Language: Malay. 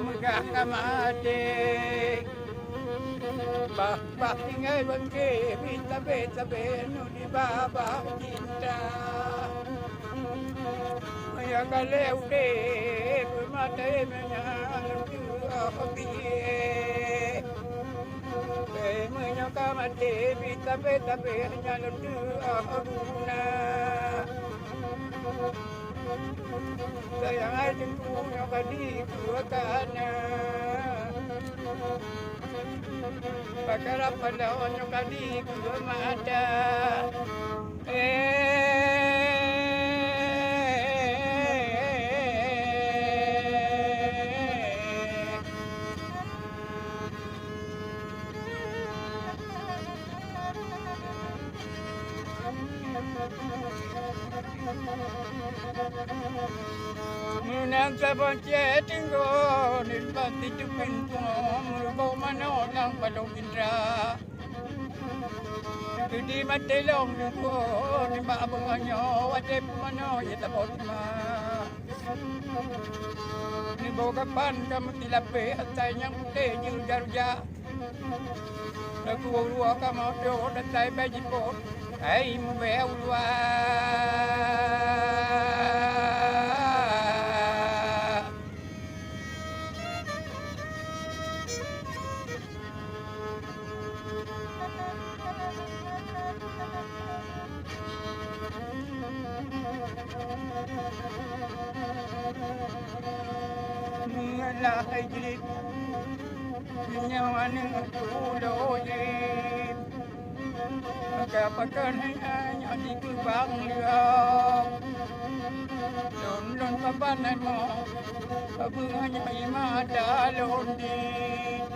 megah kamade bah tinggal bangke bita nu di baba cinta ya kalau de mate menyang api menya kamade bita nyalun du abuna sayang ajeng punya kadi kuatana penggarapan daun kadi kumada Munang sabon tinggo nilpati tupin po mulbo mano ng palong indra Hindi matilong ko ni maabangan nyo wadip mano itabot ma Ni bogapan kamu tilapi at tayo niyang puti niyang darja Nagkuwa ka mo doon at tayo bajipot ay mubewwa Mengalahai jelit Menyawaning tuloyin Magkapakan hanya di kubang liang Lon kabanan mo Kabunganya imada londin